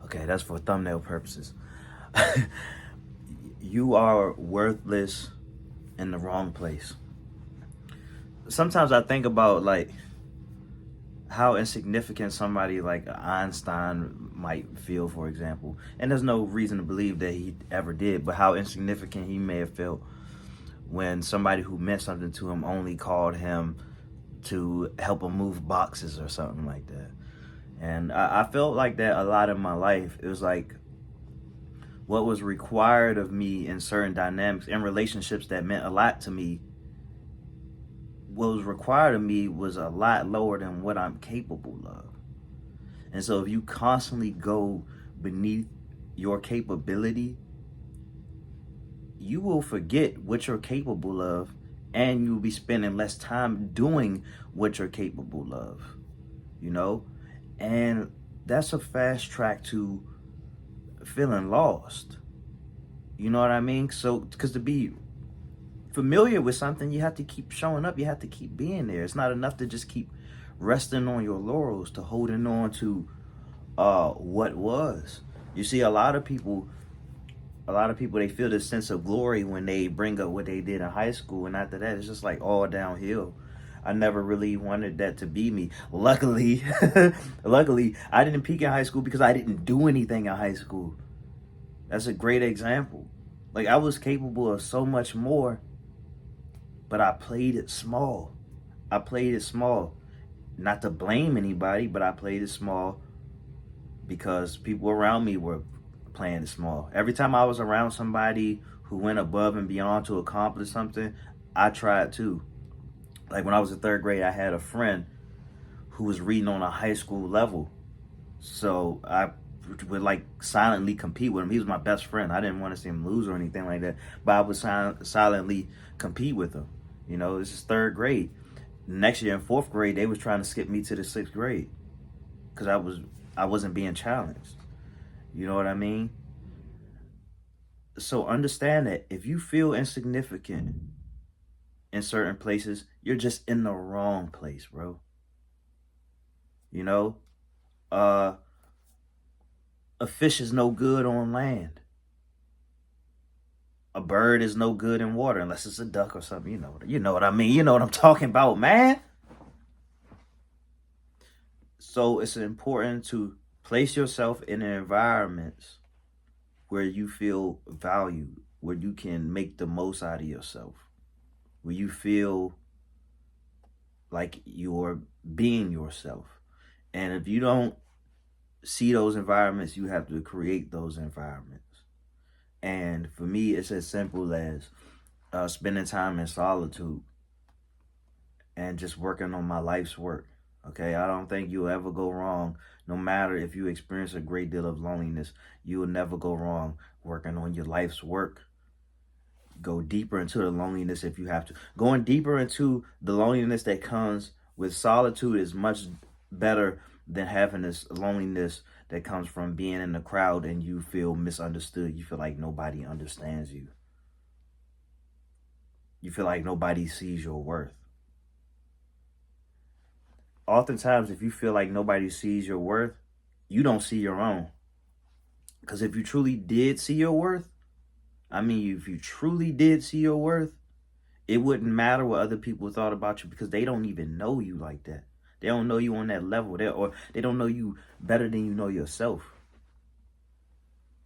Okay, that's for thumbnail purposes. You are worthless in the wrong place. Sometimes I think about like how insignificant somebody like Einstein might feel, for example. And there's no reason to believe that he ever did, but how insignificant he may have felt when somebody who meant something to him only called him to help him move boxes or something like that. And I felt like that a lot in my life. It was like what was required of me in certain dynamics and relationships that meant a lot to me, what was required of me was a lot lower than what I'm capable of. And so if you constantly go beneath your capability, you will forget what you're capable of, and you'll be spending less time doing what you're capable of, you know? And that's a fast track to feeling lost. You know what I mean? So, because to be familiar with something, you have to keep showing up. You have to keep being there. It's not enough to just keep resting on your laurels, to holding on to what was. You see, a lot of people, they feel this sense of glory when they bring up what they did in high school, and after that, it's just like all downhill. I never really wanted that to be me. Luckily, luckily, I didn't peak in high school because I didn't do anything in high school. That's a great example. Like I was capable of so much more, but I played it small. I played it small. Not to blame anybody, but I played it small because people around me were playing it small. Every time I was around somebody who went above and beyond to accomplish something, I tried too. Like when I was in third grade, I had a friend who was reading on a high school level. So I would like silently compete with him. He was my best friend. I didn't want to see him lose or anything like that, but I would silently compete with him. You know, this is third grade. Next year in fourth grade, they was trying to skip me to the sixth grade because I wasn't being challenged. You know what I mean? So understand that if you feel insignificant in certain places, you're just in the wrong place, bro. You know, uh, a fish is no good on land. A bird is no good in water unless it's a duck or something. You know what I mean. You know what I'm talking about, man. So it's important to place yourself in environments where you feel valued, where you can make the most out of yourself, where you feel like you're being yourself. And if you don't see those environments, you have to create those environments. And for me, it's as simple as spending time in solitude and just working on my life's work. Okay, I don't think you'll ever go wrong. No matter if you experience a great deal of loneliness, you will never go wrong working on your life's work. Go deeper into the loneliness if you have to. Going deeper into the loneliness that comes with solitude is much better than having this loneliness that comes from being in the crowd and you feel misunderstood. You feel like nobody understands you. You feel like nobody sees your worth. Oftentimes, if you feel like nobody sees your worth, you don't see your own. Because if you truly did see your worth, if you truly did see your worth, it wouldn't matter what other people thought about you because they don't even know you like that. They don't know you on that level, or they don't know you better than you know yourself.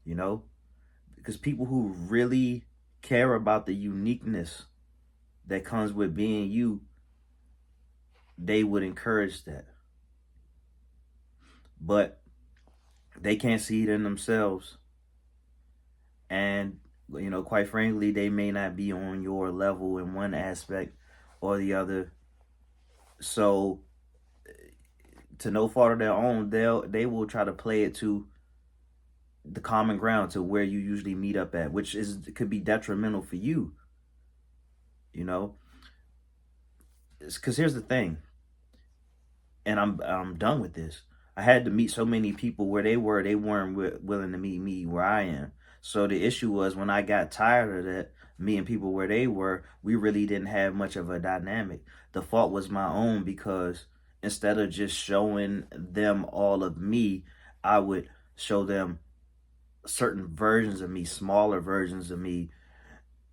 You know, because people who really care about the uniqueness that comes with being you, they would encourage that. But they can't see it in themselves. And, quite frankly, they may not be on your level in one aspect or the other. So, to no fault of their own, they will try to play it to the common ground, to where you usually meet up at, which could be detrimental for you. You know, because here's the thing, and I'm done with this. I had to meet so many people where they weren't willing to meet me where I am. So the issue was when I got tired of that, meeting people where they were, we really didn't have much of a dynamic. The fault was my own because instead of just showing them all of me, I would show them certain versions of me, smaller versions of me,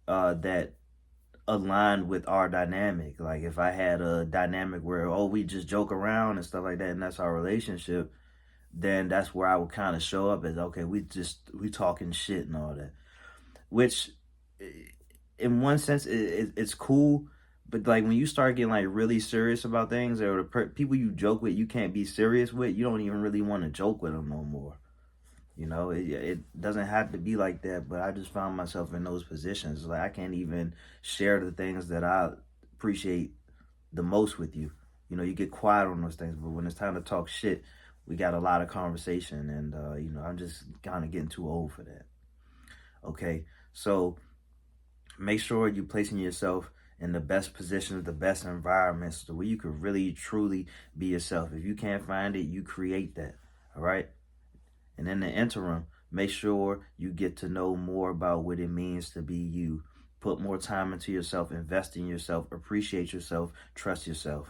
that aligned with our dynamic. Like if I had a dynamic where, oh, we just joke around and stuff like that, and that's our relationship, then that's where I would kind of show up as, okay, we talking shit and all that. Which, in one sense, it's cool. But like when you start getting like really serious about things, or the people you joke with, you can't be serious with. You don't even really want to joke with them no more. You know, it doesn't have to be like that, but I just found myself in those positions. Like I can't even share the things that I appreciate the most with you. You know, you get quiet on those things, but when it's time to talk shit, we got a lot of conversation, and you know, I'm just kind of getting too old for that. Okay, so make sure you're placing yourself in the best positions, the best environments, the way you can really truly be yourself. If you can't find it, you create that. All right. And in the interim, make sure you get to know more about what it means to be you. Put more time into yourself, invest in yourself, appreciate yourself, trust yourself.